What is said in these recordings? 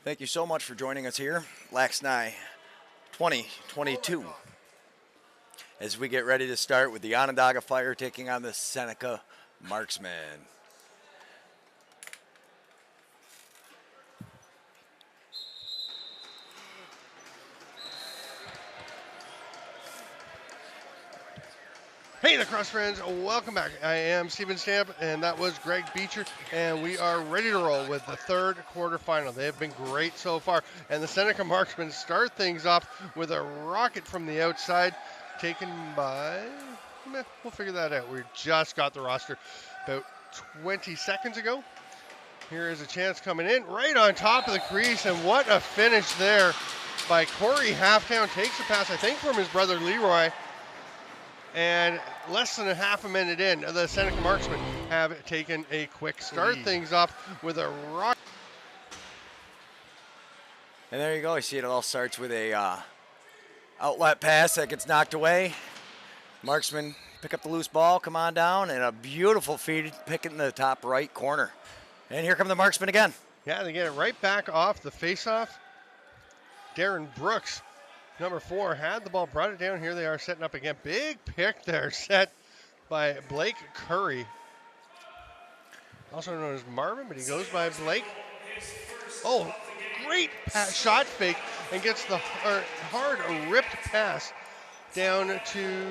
Thank you so much for joining us here, LAXNAI 2022, as we get ready to start with the Onondaga Fire taking on the Seneca Marksmen. Hey, lacrosse friends, welcome back. I am Steven Stamp, and that was Greg Beecher, and we are ready to roll with the third quarterfinal. They have been great so far, and the Seneca Marksmen start things off with a rocket from the outside, taken by, we'll figure that out. We just got the roster about 20 seconds ago. Here is a chance coming in, right on top of the crease, and what a finish there by Corey Halftown. Takes a pass, I think, from his brother Leroy. And less than a half a minute in, the Seneca Marksmen have taken a quick start things off with a rock. And there you go. You see it all starts with a outlet pass that gets knocked away. Marksmen pick up the loose ball, come on down, and a beautiful feed pick it in the top right corner. And here come the Marksmen again. Yeah, they get it right back off the faceoff. Darren Brooks, number 4, had the ball, brought it down. Here they are setting up again. Big pick there set by Blake Curry, also known as Marvin, but he goes by Blake. Oh, great shot fake, and gets the hard ripped pass down to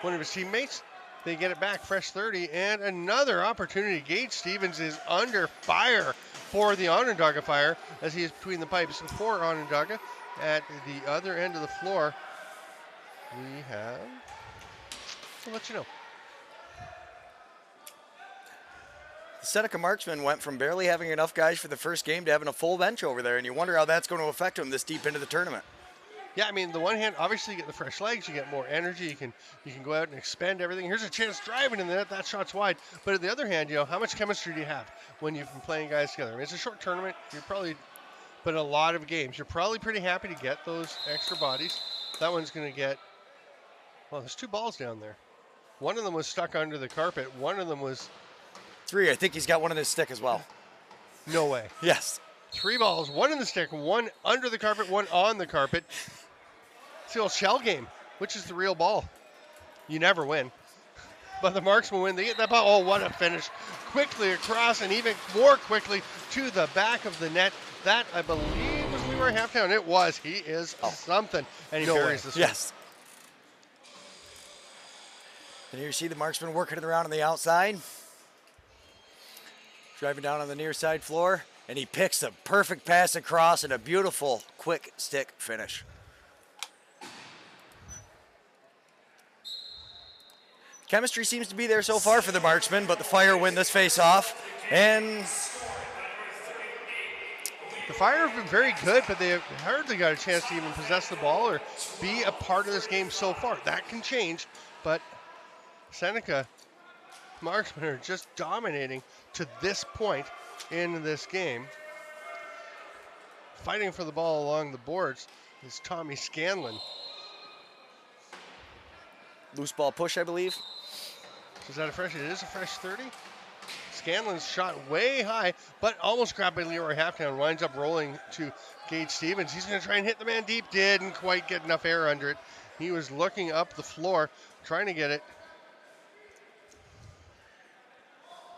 one of his teammates. They get it back, fresh 30, and another opportunity. Gage Stevens is under fire for the Onondaga Fire as he is between the pipes for Onondaga. At the other end of the floor, we have, I'll let you know. The Seneca Marksmen went from barely having enough guys for the first game to having a full bench over there, and you wonder how that's going to affect them this deep into the tournament. Yeah, I mean, the one hand, obviously you get the fresh legs, you get more energy, you can go out and expend everything. Here's a chance driving in the net, that shot's wide. But on the other hand, how much chemistry do you have when you've been playing guys together? I mean, it's a short tournament, but a lot of games. You're probably pretty happy to get those extra bodies. That one's going to get, well, there's 2 balls down there. One of them was stuck under the carpet. One of them was 3, I think he's got one in his stick as well. No way. Yes. 3 balls, 1 in the stick, 1 under the carpet, 1 on the carpet. It's the old shell game, which is the real ball. You never win. But the Marksmen win. They get that ball. Oh, what a finish. Quickly across, and even more quickly to the back of the net. That, I believe, was Leroy Halftown. It was. He is something. And he buries this one. Yes. And here you see the Marksmen working it around on the outside. Driving down on the near side floor. And he picks a perfect pass across and a beautiful quick stick finish. Chemistry seems to be there so far for the Marksmen, but the Fire win this face-off. And the Fire have been very good, but they have hardly got a chance to even possess the ball or be a part of this game so far. That can change, but Seneca Marksmen are just dominating to this point in this game. Fighting for the ball along the boards is Tommy Scanlon. Loose ball push, I believe. Is that a fresh? It is a fresh 30. Scanlon's shot way high, but almost grabbed by Leroy Halftown. Winds up rolling to Gage Stevens. He's going to try and hit the man deep. Didn't quite get enough air under it. He was looking up the floor, trying to get it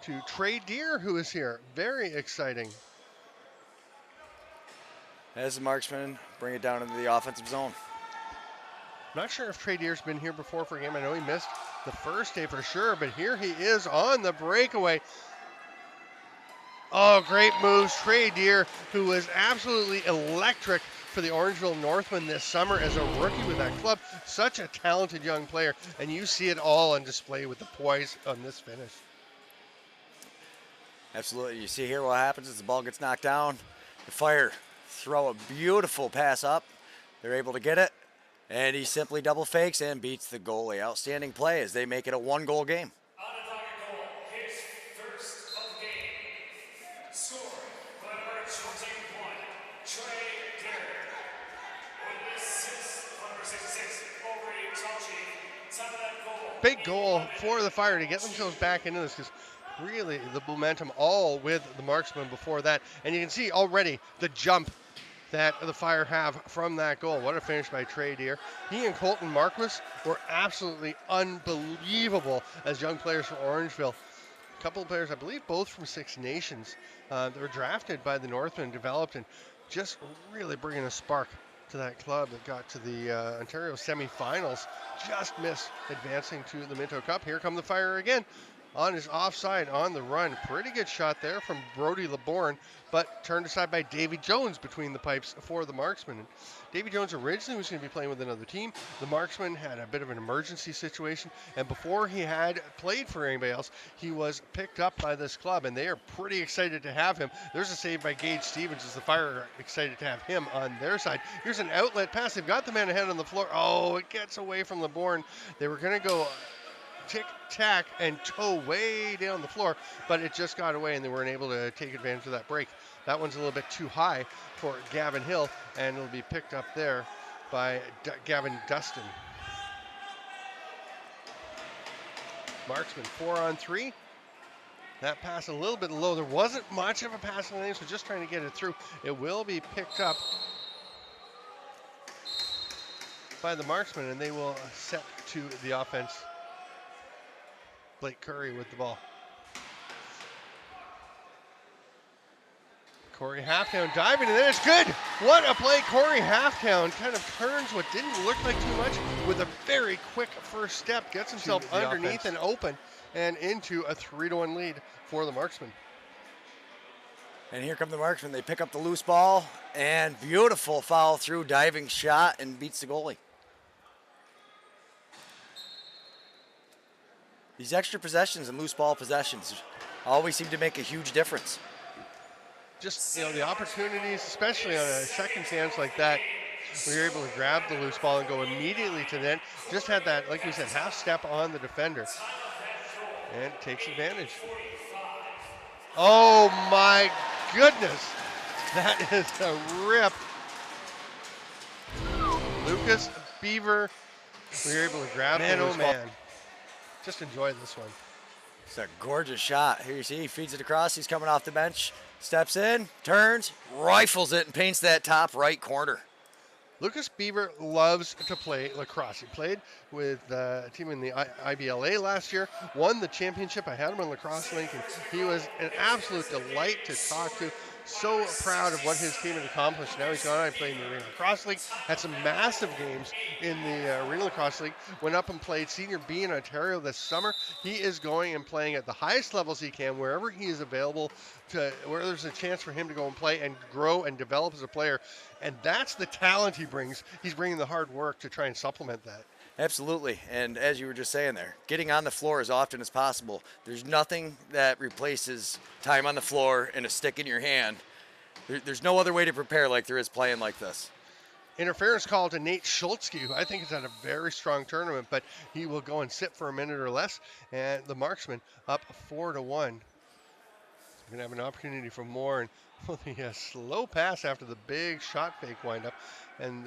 to Trey Deer, who is here. Very exciting. As the Marksmen bring it down into the offensive zone. Not sure if Trey Deer's been here before for a game. I know he missed the first day for sure, but here he is on the breakaway. Oh, great moves. Trey Deer, who was absolutely electric for the Orangeville Northmen this summer as a rookie with that club. Such a talented young player, and you see it all on display with the poise on this finish. Absolutely. You see here what happens is the ball gets knocked down. The Fire throw a beautiful pass up. They're able to get it. And he simply double fakes and beats the goalie. Outstanding play as they make it a 1-goal game. Onondaga goal, his first of the game. Scored by number 21, Trey Deer. With assist, number 66, Overy Tochi. Top of that goal. Big goal for the Fire to get themselves back into this because really the momentum all with the Marksmen before that. And you can see already the jump that the Fire have from that goal. What a finish by Trey Deer. He and Colton Marquis were absolutely unbelievable as young players from Orangeville. A couple of players, I believe both from Six Nations, that were drafted by the Northmen, developed, and just really bringing a spark to that club that got to the Ontario semifinals. Just missed advancing to the Minto Cup. Here come the Fire again on his offside on the run. Pretty good shot there from Brody LeBourne, but turned aside by Davy Jones between the pipes for the Marksman. And Davy Jones originally was going to be playing with another team. The Marksman had a bit of an emergency situation, and before he had played for anybody else, he was picked up by this club, and they are pretty excited to have him. There's a save by Gage Stevens as the Fire are excited to have him on their side. Here's an outlet pass. They've got the man ahead on the floor. Oh, it gets away from LeBourne. They were going to go tick-tack and toe way down the floor, but it just got away and they weren't able to take advantage of that break. That one's a little bit too high for Gavin Hill, and it'll be picked up there by Gavin Dustin. Marksman 4-on-3. That pass a little bit low. There wasn't much of a pass in the lane, so just trying to get it through. It will be picked up by the Marksman, and they will set to the offense. Blake Curry with the ball. Corey Halftown diving, and then it's good. What a play. Corey Halftown kind of turns what didn't look like too much with a very quick first step, gets himself underneath and open, and into a 3-1 lead for the Marksman. And here come the Marksmen. They pick up the loose ball, and beautiful follow through, diving shot, and beats the goalie. These extra possessions and loose ball possessions always seem to make a huge difference. Just, the opportunities, especially on a second chance like that, where you're able to grab the loose ball and go immediately to the net. Just had that, like we said, half step on the defender. And takes advantage. Oh my goodness. That is a rip. Lucas Beaver, we were able to grab the loose ball. Just enjoy this one. It's a gorgeous shot. Here you see he feeds it across. He's coming off the bench. Steps in, turns, rifles it, and paints that top right corner. Lucas Beaver loves to play lacrosse. He played with a team in the IBLA last year, won the championship. I had him on Lacrosse Link, and he was an absolute delight to talk to. So proud of what his team had accomplished. Now he's gone on and played in the Arena Lacrosse League, had some massive games in the Arena Lacrosse League, went up and played Senior B in Ontario this summer. He is going and playing at the highest levels he can, wherever he is available, where there's a chance for him to go and play and grow and develop as a player. And that's the talent he brings. He's bringing the hard work to try and supplement that. Absolutely, and as you were just saying there, getting on the floor as often as possible. There's nothing that replaces time on the floor and a stick in your hand. There's no other way to prepare like there is playing like this. Interference call to Nate Schultzke, who I think has had a very strong tournament, but he will go and sit for a minute or less, and the Marksman up 4-1. Going to have an opportunity for more, and the slow pass after the big shot fake windup, and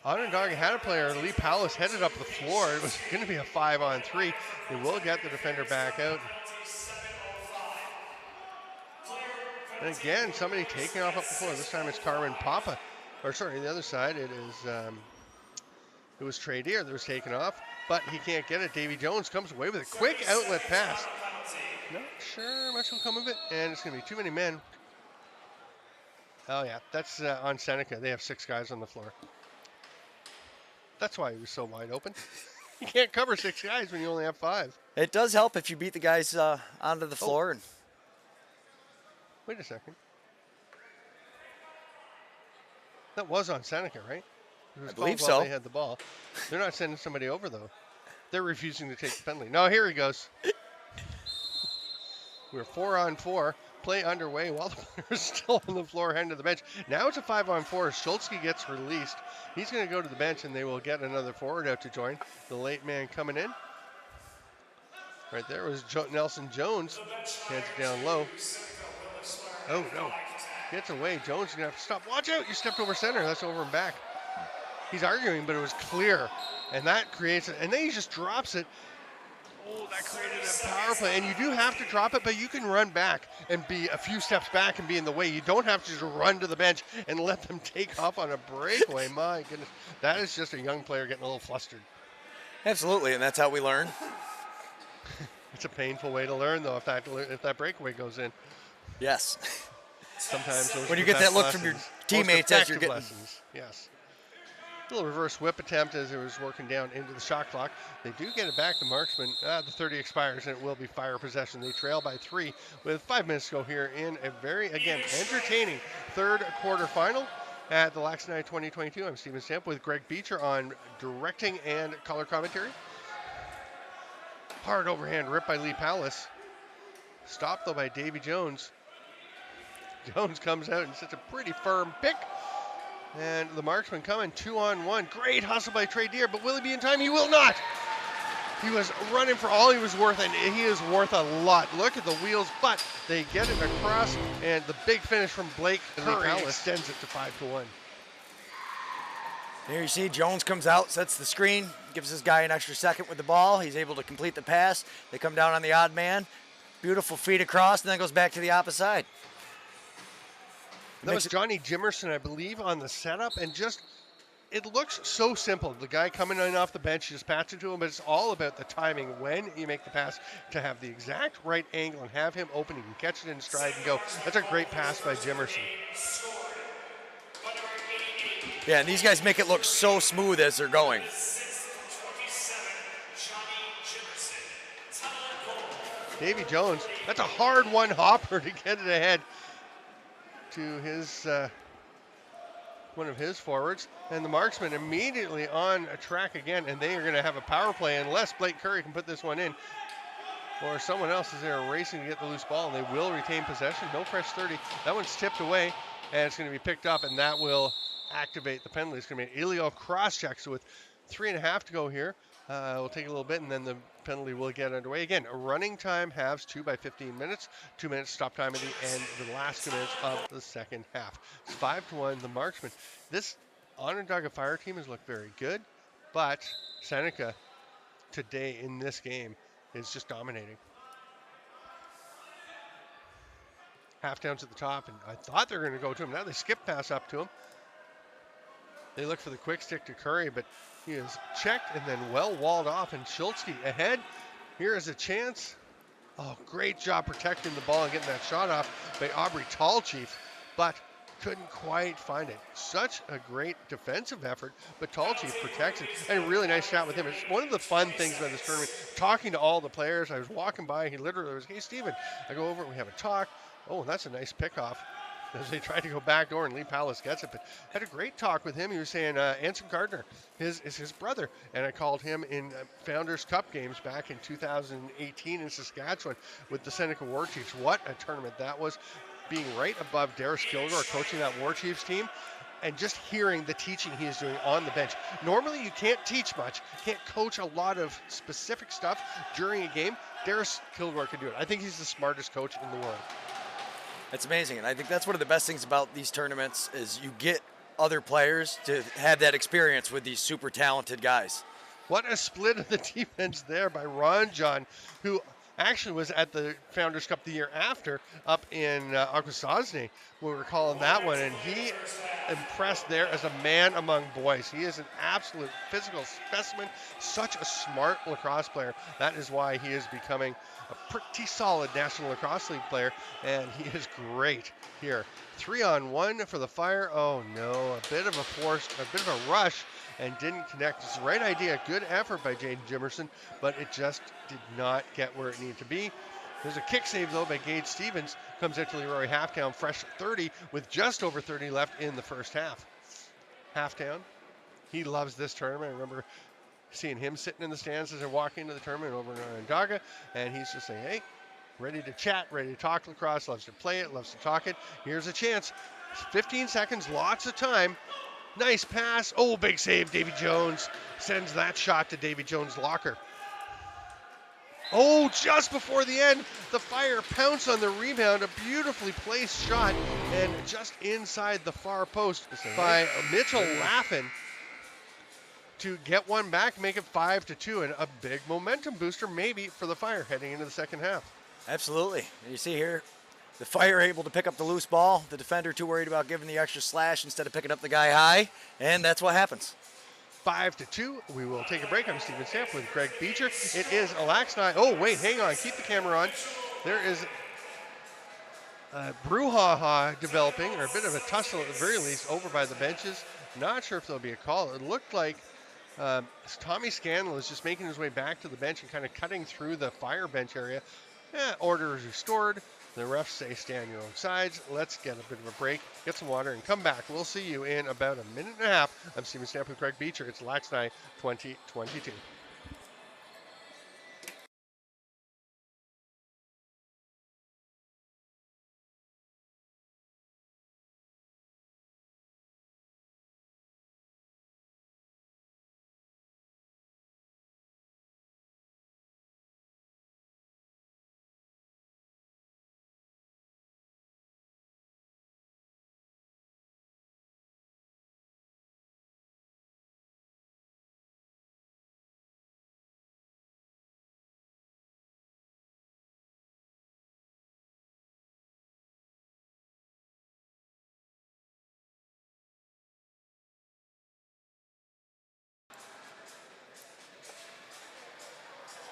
Onondaga had a player, Lee Powlis, headed up the floor. It was going to be a 5-on-3. They will get the defender back out. And again, somebody taking off up the floor. This time it's Carmen Papa. Or sorry, the other side, it was Trey Deer that was taken off, but he can't get it. Davy Jones comes away with a quick outlet pass. Not sure much will come of it, and it's going to be too many men. Oh yeah, that's on Seneca. They have 6 guys on the floor. That's why he was so wide open. You can't cover 6 guys when you only have 5. It does help if you beat the guys onto the floor. And wait a second. That was on Seneca, right? I believe so. They had the ball. They're not sending somebody over, though. They're refusing to take the penalty. No, here he goes. We're 4-on-4. Play underway while the player is still on the floor heading to the bench. Now it's a 5-on-4 as Schultzke gets released. He's going to go to the bench, and they will get another forward out to join. The late man coming in. Right there was Nelson Jones. Hands it down low. Oh, no. Gets away. Jones is going to have to stop. Watch out. You stepped over center. That's over and back. He's arguing, but it was clear. And that creates it. And then he just drops it Oh, that created a power play. And you do have to drop it, but you can run back and be a few steps back and be in the way. You don't have to just run to the bench and let them take off on a breakaway. My goodness. That is just a young player getting a little flustered. Absolutely, and that's how we learn. It's a painful way to learn, though, if that breakaway goes in. Yes. Sometimes those When are you the get that best look from your lessons. teammates Most as you're effective getting. lessons. Yes. A little reverse whip attempt as it was working down into the shot clock. They do get it back, the Marksmen. The 30 expires, and it will be Fire possession. They trail by 3 with 5 minutes to go here in a very, again, entertaining third quarter final at the LAXNAI 2022. I'm Steven Stamp with Greg Beecher on directing and color commentary. Hard overhand rip by Lee Palace. Stopped, though, by Davy Jones. Jones comes out and sets a pretty firm pick. And the Marksman coming 2-on-1. Great hustle by Trey Deer, but will he be in time? He will not. He was running for all he was worth, and he is worth a lot. Look at the wheels, but they get it across, and the big finish from Blake Curry extends it to 5-1. Here you see Jones comes out, sets the screen, gives this guy an extra second with the ball. He's able to complete the pass. They come down on the odd man. Beautiful feed across, and then goes back to the opposite side. That was Johnny Jimerson, I believe, on the setup, and just, it looks so simple. The guy coming in off the bench, you just pass it to him, but it's all about the timing when you make the pass to have the exact right angle and have him open. You can catch it in stride and go. That's a great pass by Jimerson. Yeah, and these guys make it look so smooth as they're going. Davy Jones, that's a hard one hopper to get it ahead to his one of his forwards, and the Marksmen immediately on a track again, and they are going to have a power play unless Blake Curry can put this one in, or someone else is there racing to get the loose ball, and they will retain possession. No fresh 30. That one's tipped away, and it's going to be picked up, and that will activate the penalty. It's going to be an Elio cross check. So with 3.5 to go here, we'll take a little bit, and then the penalty will get underway. Again, a running time halves 2 by 15 minutes. 2 minutes stop time at the end of the last 2 minutes of the second half. It's 5-1, the Marksmen. This Onondaga Fire team has looked very good, but Seneca today in this game is just dominating. Half downs at the top, and I thought they were going to go to him. Now they skip pass up to him. They look for the quick stick to Curry, but he is checked and then well walled off, and Schultzke ahead. Here is a chance. Oh, great job protecting the ball and getting that shot off by Aubrey Tallchief, but couldn't quite find it. Such a great defensive effort, but Tallchief protects it. And a really nice shot with him. It's one of the fun things about this tournament, talking to all the players. I was walking by, he literally was, hey, Steven. I go over, we have a talk. Oh, that's a nice pickoff. As they tried to go back door, and Lee Palace gets it, but had a great talk with him. He was saying Anson Gardner is his brother, and I called him in Founders Cup games back in 2018 in Saskatchewan with the Seneca War Chiefs. What a tournament that was, being right above Darius Kilgore coaching that War Chiefs team, and just hearing the teaching he is doing on the bench. Normally you can't teach much, can't coach a lot of specific stuff during a game. Darius Kilgore can do it. I think he's the smartest coach in the world. It's amazing, and I think that's one of the best things about these tournaments is you get other players to have that experience with these super talented guys. What a split of the defense there by Ron John, who actually was at the Founders Cup the year after up in Akwesasne, when we were calling that one, and he impressed there as a man among boys. He is an absolute physical specimen, such a smart lacrosse player. That is why he is becoming a pretty solid National Lacrosse League player, and he is great here. 3-on-1 for the Fire. Oh no, a bit of a rush, and didn't connect. It's the right idea, good effort by Jaden Jimerson, but it just did not get where it needed to be. There's a kick save though by Gage Stevens. Comes out to Leroy Halftown, fresh 30 with just over 30 left in the first half. Halftown, he loves this tournament. I remember seeing him sitting in the stands as they're walking into the tournament over in Onondaga, and he's just saying, hey, ready to chat, ready to talk lacrosse, loves to play it, loves to talk it. Here's a chance. 15 seconds, lots of time. Nice pass. Oh, big save. Davy Jones sends that shot to Davy Jones' locker. Oh, just before the end, the Fire pounce on the rebound. A beautifully placed shot, and just inside the far post by Mitchell Laffin. to get one back, make it 5-2, and a big momentum booster maybe for the Fire heading into the second half. Absolutely. And you see here, the Fire able to pick up the loose ball. The defender too worried about giving the extra slash instead of picking up the guy high, and that's what happens. 5-2. We will take a break. I'm Steven Stamp with Greg Beecher. It is a LAXNAI. Oh, wait, hang on. Keep the camera on. There is a brouhaha developing, or a bit of a tussle at the very least, over by the benches. Not sure if there'll be a call. It looked like Tommy Scanlon was just making his way back to the bench and kind of cutting through the Fire bench area. Order is restored. The refs say stay on your own sides. Let's get a bit of a break, get some water, and come back. We'll see you in about a minute and a half. I'm Steven Stamp with Greg Beecher. It's LAXNAI 2022.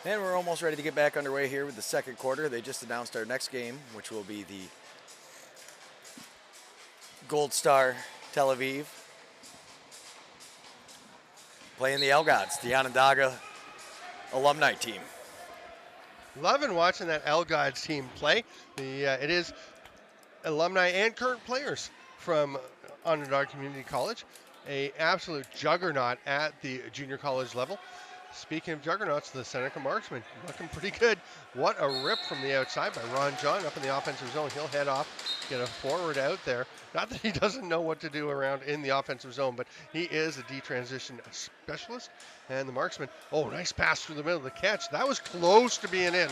And we're almost ready to get back underway here with the second quarter. They just announced our next game, which will be the Gold Star Tel Aviv playing the L-Gods, the Onondaga alumni team. Loving watching that L-Gods team play. It is alumni and current players from Onondaga Community College, a absolute juggernaut at the junior college level. Speaking of juggernauts, the Seneca Marksmen looking pretty good. What a rip from the outside by Ron John up in the offensive zone. He'll head off, get a forward out there. Not that he doesn't know what to do around in the offensive zone, but he is a D-transition specialist. And the Marksman, oh, nice pass through the middle of the catch. That was close to being in,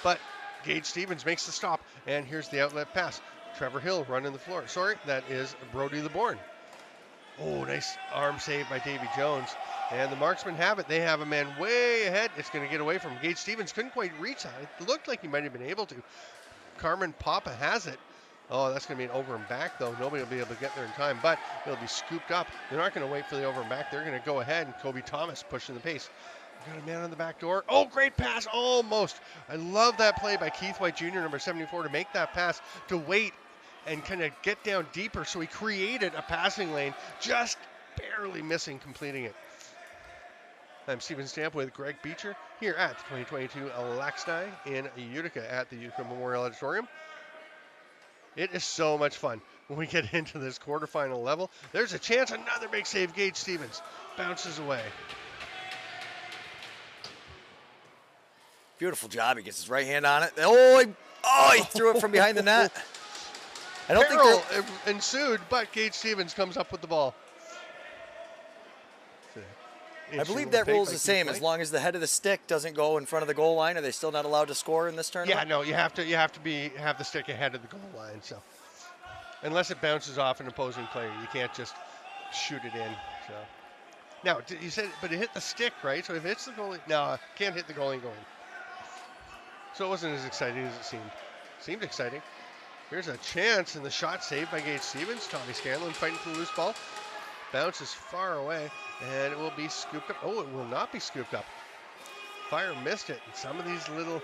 but Gage Stevens makes the stop, and here's the outlet pass. Trevor Hill running the floor. Sorry, that is Brody LeBourne. Oh, nice arm save by Davy Jones. And the Marksmen have it. They have a man way ahead. It's going to get away from him. Gage Stevens couldn't quite reach that. It looked like he might have been able to. Carmen Papa has it. Oh, that's going to be an over and back, though. Nobody will be able to get there in time, but it'll be scooped up. They're not going to wait for the over and back. They're going to go ahead, and Kobe Thomas pushing the pace. Got a man on the back door. Oh, great pass. Almost. I love that play by Keith White Jr., number 74, to make that pass, to wait and kind of get down deeper. So he created a passing lane, just barely missing completing it. I'm Steven Stamp with Greg Beecher here at the 2022 LAXNAI in Utica at the Utica Memorial Auditorium. It is so much fun when we get into this quarterfinal level. There's a chance, another big save. Gage Stevens bounces away. Beautiful job. He gets his right hand on it. Oh, he threw it from behind the net. I don't Peril think ensued, but Gage Stevens comes up with the ball. I believe that rule is the same. As long as the head of the stick doesn't go in front of the goal line, are they still not allowed to score in this tournament? Yeah, no, you have to have the stick ahead of the goal line. So unless it bounces off an opposing player, you can't just shoot it in. So now you said, but it hit the stick, right? So if it hits the goalie, no, can't hit the goalie going. So it wasn't as exciting as it seemed. Seemed exciting. Here's a chance, and the shot saved by Gage Stevens. Tommy Scanlon fighting for the loose ball. Bounces far away, and it will be scooped up. Oh, it will not be scooped up. Fire missed it. And some of these little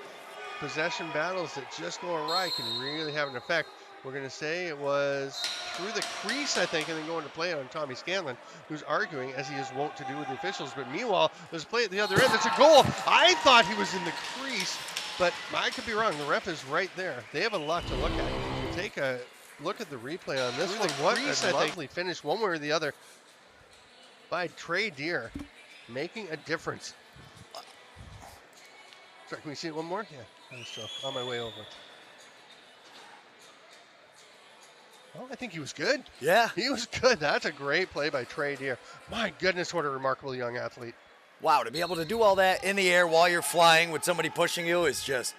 possession battles that just go awry can really have an effect. We're going to say it was through the crease, I think, and then going to play it on Tommy Scanlon, who's arguing, as he is wont to do with the officials. But meanwhile, there's a play at the other end. It's a goal. I thought he was in the crease, but I could be wrong. The ref is right there. They have a lot to look at. Take a look at the replay on this one. What a lovely finish, one way or the other, by Trey Deer, making a difference. Sorry, can we see it one more? Yeah, I'm still on my way over. Well, I think he was good. Yeah. He was good. That's a great play by Trey Deer. My goodness, what a remarkable young athlete. Wow, to be able to do all that in the air while you're flying with somebody pushing you is just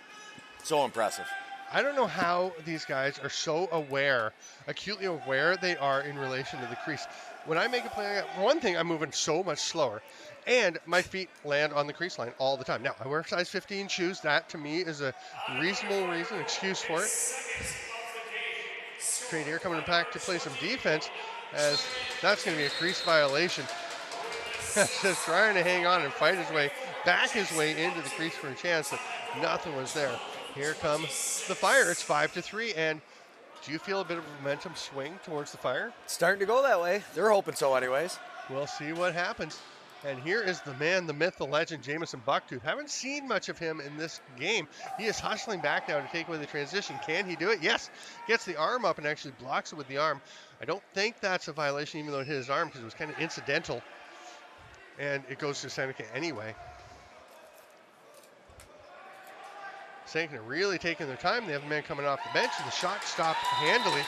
so impressive. I don't know how these guys are so aware, acutely aware they are in relation to the crease. when I make a play, for one thing, I'm moving so much slower, and my feet land on the crease line all the time. Now, I wear size 15 shoes. That, to me, is a reasonable excuse for it. Trey Deer coming back to play some defense, as that's going to be a crease violation. Just trying to hang on and fight his way, back his way into the crease for a chance, but nothing was there. Here comes the Fire. It's 5-3, and do you feel a bit of a momentum swing towards the Fire? It's starting to go that way. They're hoping so anyways. We'll see what happens. And here is the man, the myth, the legend, Jamison Bucktooth. Haven't seen much of him in this game. He is hustling back now to take away the transition. Can he do it? Yes. Gets the arm up and actually blocks it with the arm. I don't think that's a violation, even though it hit his arm, because it was kind of incidental. And it goes to Seneca anyway. Seneca really taking their time. They have a man coming off the bench, and the shot stopped handily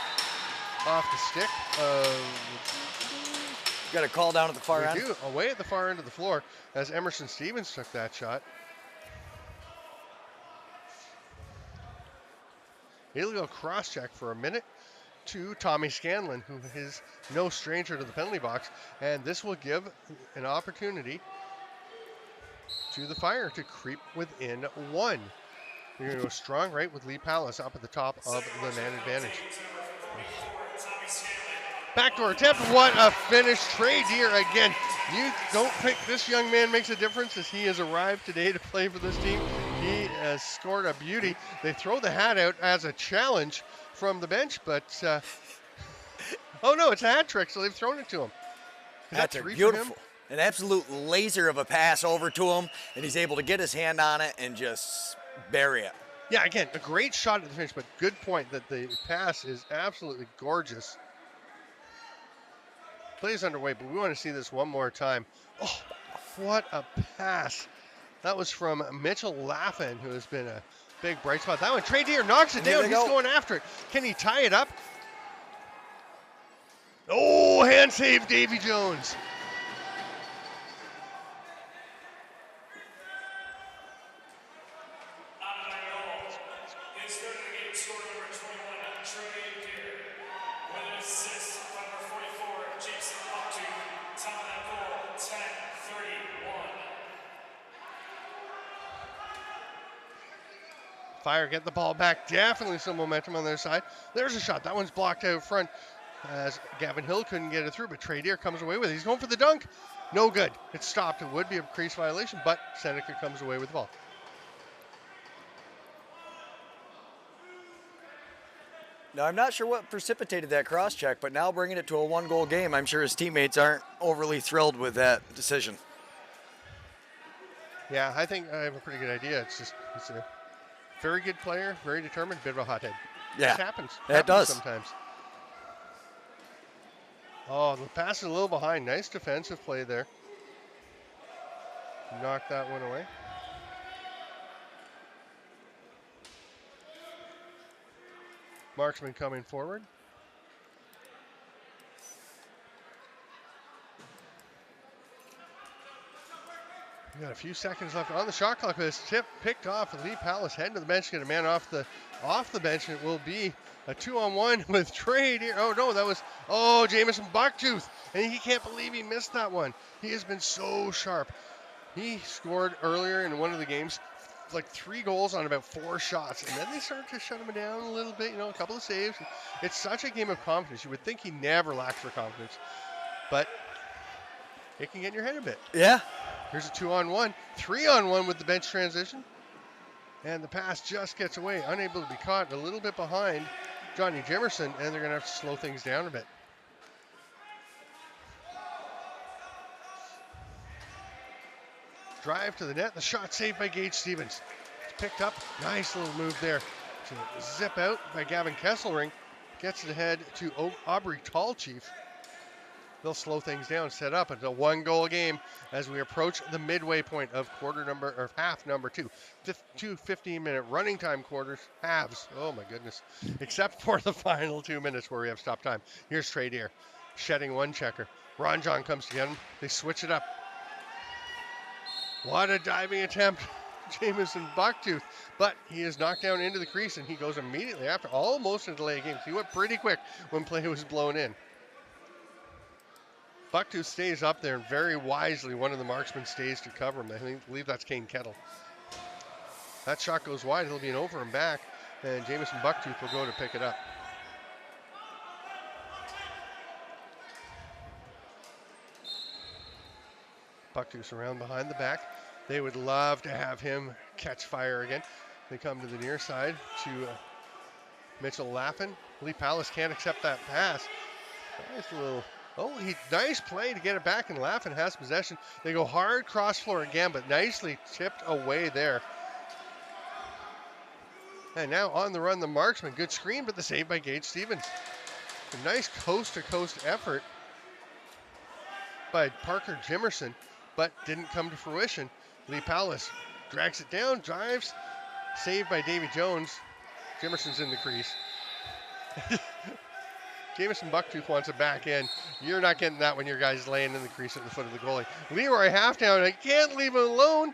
off the stick of... Got a call down at the far end. do, away at the far end of the floor, as Emerson Stevens took that shot. Illegal cross-check for a minute to Tommy Scanlon, who is no stranger to the penalty box, and this will give an opportunity to the Fire to creep within one. You're going to go strong right with Lee Pallas up at the top of the man advantage. Backdoor attempt, what a finish. Trey Deer again. You don't think this young man makes a difference as he has arrived today to play for this team. He has scored a beauty. They throw the hat out as a challenge from the bench, but oh no, it's a hat trick, so they've thrown it to him. That's beautiful. An absolute laser of a pass over to him, and he's able to get his hand on it and just bury it. Yeah, again, a great shot at the finish, but good point that the pass is absolutely gorgeous. Plays underway, but we want to see this one more time. Oh, what a pass. That was from Mitchell Laffin, who has been a big bright spot. That one, Trey Deer knocks it down. He's going after it. Can he tie it up? Oh, hand save, Davy Jones. Fire get the ball back. Definitely some momentum on their side. There's a shot. That one's blocked out front as Gavin Hill couldn't get it through, but Trey Deer comes away with it. He's going for the dunk. No good. It's stopped. It would be a crease violation, but Seneca comes away with the ball. Now, I'm not sure what precipitated that cross-check, but now bringing it to a one-goal game, I'm sure his teammates aren't overly thrilled with that decision. Yeah, I think I have a pretty good idea. It's just, he's a very good player, very determined, bit of a hothead. Yeah, it happens. It does sometimes. Oh, the pass is a little behind. Nice defensive play there. Knocked that one away. Marksmen coming forward. We got a few seconds left on the shot clock. This tip picked off, and Lee Pallas heading to the bench, get a man off the bench, and it will be a 2-on-1 with Trey Deer. Oh no, that was Jamison Bucktooth, and he can't believe he missed that one. He has been so sharp. He scored earlier in one of the games, like 3 goals on about 4 shots, and then they started to shut him down a little bit. You know, a couple of saves. It's such a game of confidence. You would think he never lacks for confidence, but it can get in your head a bit. Yeah. Here's a 2-on-1, 3-on-1 with the bench transition. And the pass just gets away, unable to be caught, a little bit behind Johnny Jimerson, and they're going to have to slow things down a bit. Drive to the net, the shot saved by Gage Stevens. It's picked up, nice little move there to zip out by Gavin Kesselring. Gets it ahead to Aubrey Tallchief. They'll slow things down, set up until 1-goal game as we approach the midway point of half number 2. 2 15-minute running time quarters, halves. Oh my goodness. Except for the final 2 minutes where we have stop time. Here's Trey Deer shedding one checker. Ron John comes to get him. They switch it up. What a diving attempt. Jamison Bucktooth, but he is knocked down into the crease, and he goes immediately after, almost a delay game. He went pretty quick when play was blown in. Bucktooth stays up there, and very wisely, one of the marksmen stays to cover him. I believe that's Kane Kettle. That shot goes wide. It'll be an over and back, and Jamison Bucktooth will go to pick it up. Bucktooth's around behind the back. They would love to have him catch fire again. They come to the near side to Mitchell Laffin. Lee Pallas can't accept that pass. Nice little, nice play to get it back, and Laffin has possession. They go hard cross floor again, but nicely tipped away there. And now on the run, the marksman. Good screen, but the save by Gage Stevens. A nice coast-to-coast effort by Parker Jimerson, but didn't come to fruition. Lee Pallas drags it down, drives, saved by Davy Jones. Jimerson's in the crease. Jamison Bucktooth wants it back in. You're not getting that when your guy's laying in the crease at the foot of the goalie. Leroy Halftown, I can't leave him alone.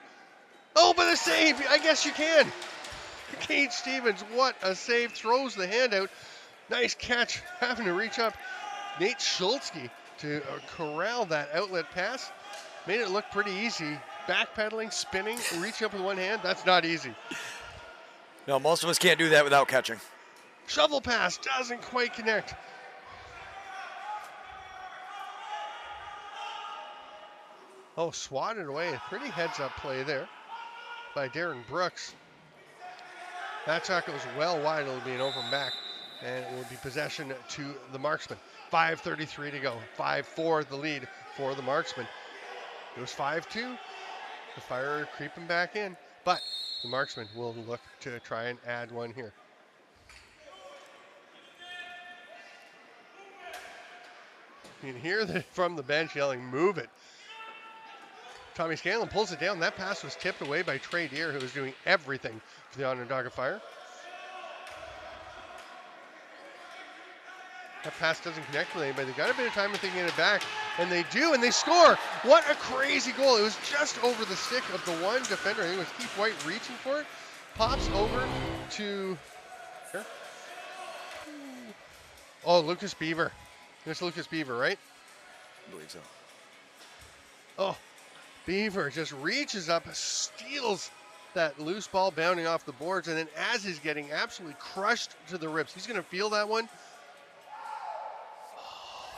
Oh, but a save. I guess you can. Gage Stevens, what a save. Throws the hand out. Nice catch. Having to reach up. Nate Schultzke to corral that outlet pass. Made it look pretty easy. Backpedaling, spinning, reaching up with one hand. That's not easy. No, most of us can't do that without catching. Shovel pass doesn't quite connect. Oh, swatted away. A pretty heads-up play there by Darren Brooks. That shot goes well wide. It'll be an over and back, and it will be possession to the marksman. 5:33 to go. 5-4 the lead for the marksman. It was 5-2. The Fire creeping back in, but the marksman will look to try and add one here. You can hear from the bench yelling, "Move it." Tommy Scanlon pulls it down. That pass was tipped away by Trey Deer, who was doing everything for the Onondaga Fire. That pass doesn't connect with anybody. They got a bit of time to get it back, and they do, and they score. What a crazy goal. It was just over the stick of the one defender. I think it was Keith White reaching for it. Pops over to... Here. Oh, Lucas Beaver. There's Lucas Beaver, right? I believe so. Oh, Beaver just reaches up, steals that loose ball bounding off the boards, and then as he's getting absolutely crushed to the ribs, he's going to feel that one.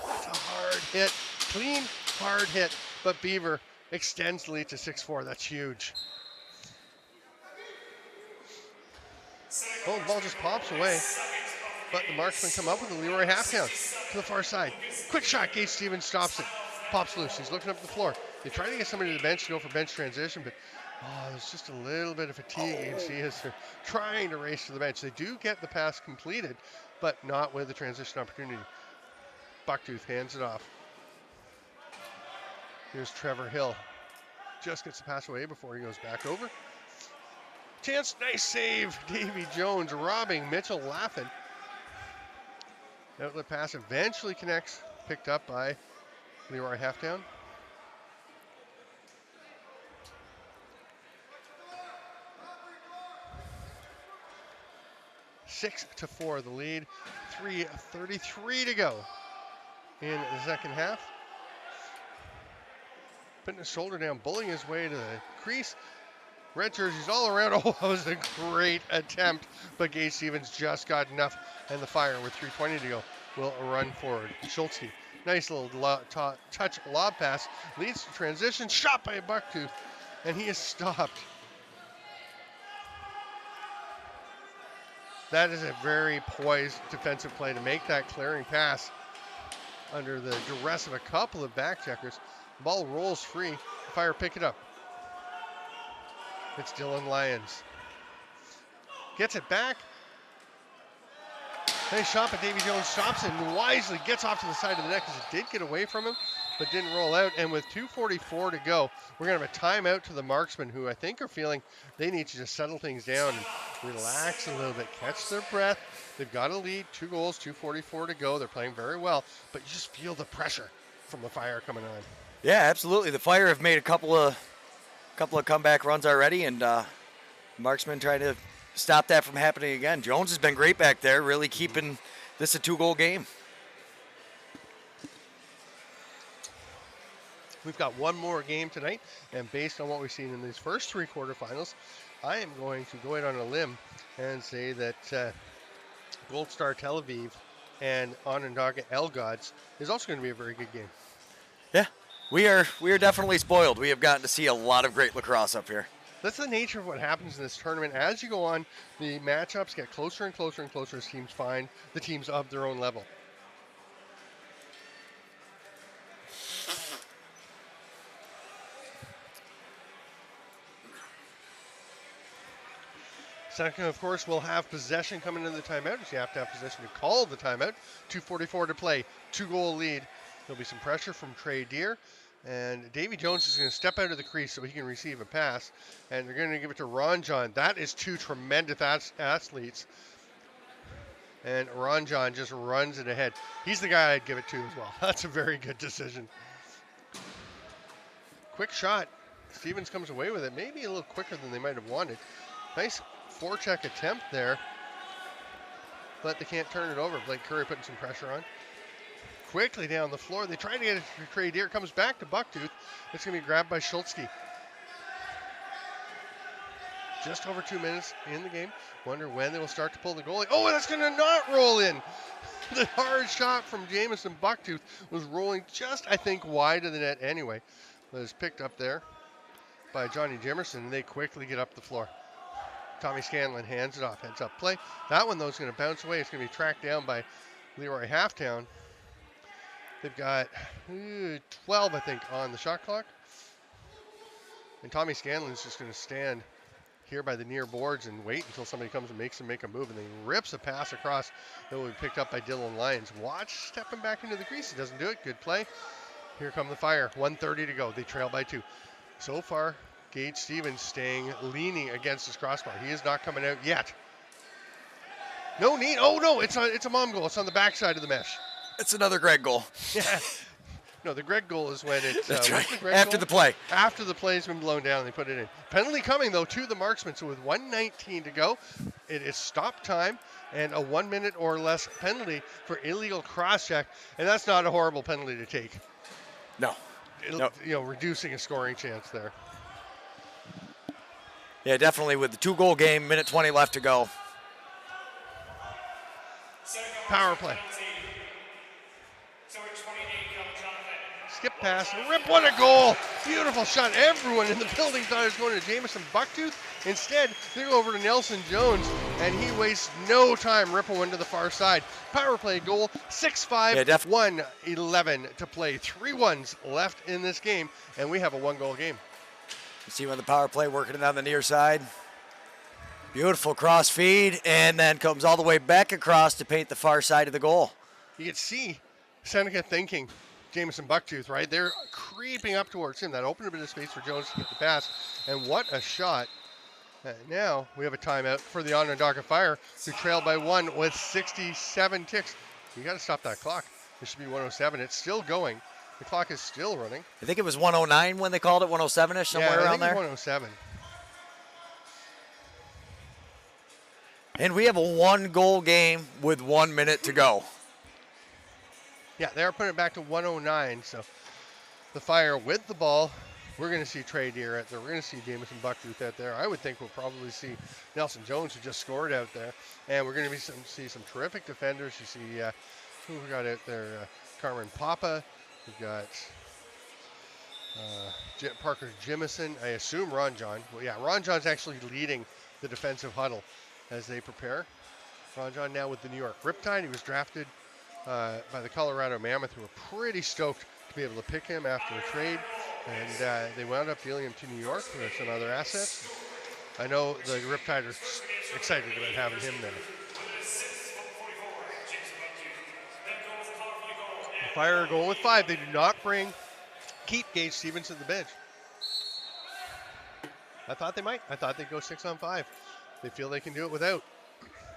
Oh, that's a hard hit. Clean, hard hit. But Beaver extends the lead to 6-4. That's huge. Oh, the ball just pops away. But the marksmen come up with a Leroy Halftown to the far side. Quick shot. Gage Stevens stops it. Pops loose. He's looking up the floor. They try to get somebody to the bench to go for bench transition, but there's just a little bit of fatigue you can see as they're trying to race to the bench. They do get the pass completed, but not with the transition opportunity. Bucktooth hands it off. Here's Trevor Hill. Just gets the pass away before he goes back over. Chance, nice save. Davy Jones robbing Mitchell Laffin. Outlet pass eventually connects, picked up by Leroy Halftown. Six to 4 the lead. 3:33 to go in the second half. Putting his shoulder down, bullying his way to the crease. Red jerseys all around. Oh, that was a great attempt, but Gage Stevens just got enough, and the Fire, with 3:20 to go, will run forward. Schultz, nice little touch lob pass, leads to transition, shot by Bucktooth, and he is stopped. That is a very poised defensive play to make that clearing pass under the duress of a couple of back checkers. The ball rolls free. The Fire pick it up. It's Dylan Lyons. Gets it back. Nice shot, but Davy Jones stops it and wisely gets off to the side of the net because it did get away from him, but didn't roll out. And with 2:44 to go, we're going to have a timeout to the marksmen, who I think are feeling they need to just settle things down and relax a little bit, catch their breath. They've got a lead, 2 goals, 2:44 to go. They're playing very well, but you just feel the pressure from the Fire coming on. Yeah, absolutely. The Fire have made a couple of comeback runs already, and marksmen trying to stop that from happening again. Jones has been great back there, really keeping this a 2-goal game. We've got one more game tonight, and based on what we've seen in these first 3 quarterfinals, I am going to go out on a limb and say that Gold Star Tel Aviv and Onondaga Elgods is also going to be a very good game. Yeah, we are definitely spoiled. We have gotten to see a lot of great lacrosse up here. That's the nature of what happens in this tournament. As you go on, the matchups get closer and closer and closer as teams find the teams of their own level. Seneca, of course, will have possession coming into the timeout. You have to have possession to call the timeout. 2:44 to play, 2-goal lead. There'll be some pressure from Trey Deer. And Davy Jones is going to step out of the crease so he can receive a pass. And they're going to give it to Ron John. That is 2 tremendous athletes. And Ron John just runs it ahead. He's the guy I'd give it to as well. That's a very good decision. Quick shot. Stevens comes away with it. Maybe a little quicker than they might have wanted. Nice forecheck attempt there. But they can't turn it over. Blake Curry putting some pressure on. Quickly down the floor. They try to get it to Trey Deer. Comes back to Bucktooth. It's going to be grabbed by Schultzke. Just over 2 minutes in the game. Wonder when they will start to pull the goalie. Oh, that's going to not roll in. The hard shot from Jamison Bucktooth was rolling just, I think, wide of the net anyway. It was picked up there by Johnny Jimerson, and they quickly get up the floor. Tommy Scanlon hands it off. Heads up play. That one, though, is going to bounce away. It's going to be tracked down by Leroy Halftown. They've got 12, I think, on the shot clock. And Tommy Scanlon's just going to stand here by the near boards and wait until somebody comes and makes him make a move. And then rips a pass across that will be picked up by Dylan Lyons. Watch stepping back into the crease. He doesn't do it. Good play. Here come the Fire. 1:30 to go. They trail by 2. So far, Gage Stevens leaning against his crossbar. He is not coming out yet. No need. Oh, no. It's a mom goal. It's on the backside of the mesh. It's another Greg goal. Yeah. No, the Greg goal is when it's That's right. After the play. After the play's been blown down, they put it in. Penalty coming, though, to the Marksmen. So with 1:19 to go, it is stop time and a 1 minute or less penalty for illegal cross-check. And that's not a horrible penalty to take. No. Reducing a scoring chance there. Yeah, definitely with the 2-goal game, minute 20 left to go. Power play. Skip pass, rip, what a goal! Beautiful shot. Everyone in the building thought it was going to Jamison Bucktooth. Instead, they go over to Nelson Jones, and he wastes no time ripping one to the far side. Power play goal, 6-5, 1:11 to play. 3-1s left in this game, and we have a 1-goal game. You see when the power play working it on the near side. Beautiful cross feed, and then comes all the way back across to paint the far side of the goal. You can see Seneca thinking Jamison Bucktooth, right? They're creeping up towards him. That opened a bit of space for Jones to get the pass. And what a shot. Now we have a timeout for the Onondaga Fire, who trail by 1 with 67 ticks. You got to stop that clock. It should be 107. It's still going. The clock is still running. I think it was 109 when they called it, 107-ish, somewhere around there. I think it's 107. And we have a 1-goal game with 1 minute to go. Yeah, they're putting it back to 109. So the Fire with the ball. We're going to see Trey Deer out there. We're going to see Jamison Bucktooth out there. I would think we'll probably see Nelson Jones, who just scored out there. And we're going to see some terrific defenders. You see who we got out there? Carmen Papa. We've got Parker Jimison. I assume Ron John. Well, yeah, Ron John's actually leading the defensive huddle as they prepare. Ron John now with the New York Riptide. He was drafted by the Colorado Mammoth, who were pretty stoked to be able to pick him after a trade. And they wound up dealing him to New York with some other assets. I know the Riptide are excited about having him there. The Fire are going with 5. They do not keep Gage Stevens to the bench. I thought they might. I thought they'd go 6-on-5. They feel they can do it without.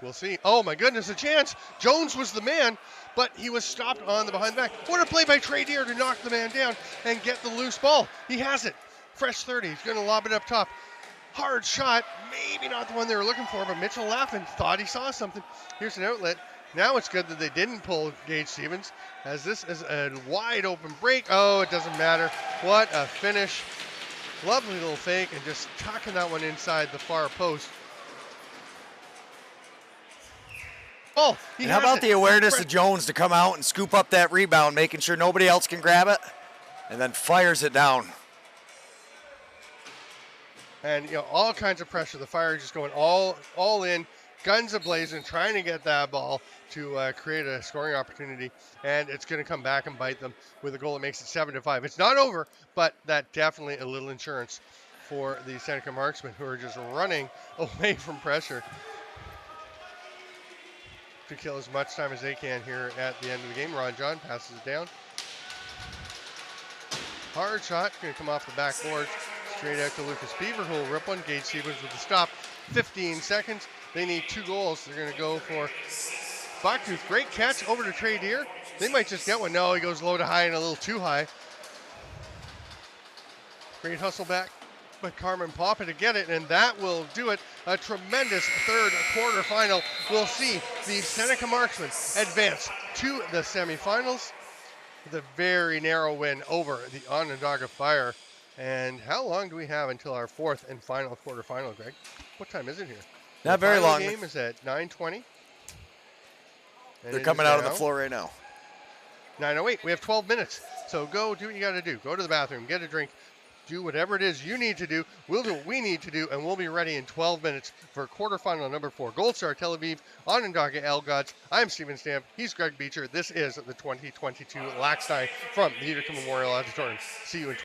We'll see. Oh my goodness, a chance. Jones was the man, but he was stopped on the behind the back. What a play by Trey Deer to knock the man down and get the loose ball. He has it. Fresh 30. He's going to lob it up top. Hard shot. Maybe not the one they were looking for, but Mitchell Laffin thought he saw something. Here's an outlet. Now it's good that they didn't pull Gage Stevens, as this is a wide open break. Oh, it doesn't matter. What a finish. Lovely little fake and just tucking that one inside the far post. Oh, And how about the awareness of Jones to come out and scoop up that rebound, making sure nobody else can grab it, and then fires it down. And, you know, all kinds of pressure. The Fire just going all in, guns a-blazing, trying to get that ball to create a scoring opportunity. And it's going to come back and bite them with a goal that makes it 7-5. It's not over, but that definitely a little insurance for the Seneca Marksmen, who are just running away from pressure to kill as much time as they can here at the end of the game. Ron John passes it down. Hard shot, going to come off the backboard. Straight out to Lucas Beaver, who will rip one. Gage Stevens with the stop. 15 seconds. They need 2 goals. They're going to go for Bucktooth. Great catch over to Trey Deer. They might just get one. No, he goes low to high and a little too high. Great hustle back by Carmen Papa to get it, and that will do it. A tremendous third quarter final. We'll see the Seneca Marksmen advance to the semifinals with a very narrow win over the Onondaga Fire. And how long do we have until our 4th and final quarterfinal, Greg? What time is it here? Not very long. The game is at 9:20. They're coming out on the floor right now. 9:08. We have 12 minutes. So go do what you got to do. Go to the bathroom, get a drink, do whatever it is you need to do. We'll do what we need to do, and we'll be ready in 12 minutes for quarterfinal number 4. Gold Star Tel Aviv, Onondaga Elgods. I'm Steven Stamp. He's Greg Beecher. This is the 2022 LAXNAI from the Utica Memorial Auditorium. See you in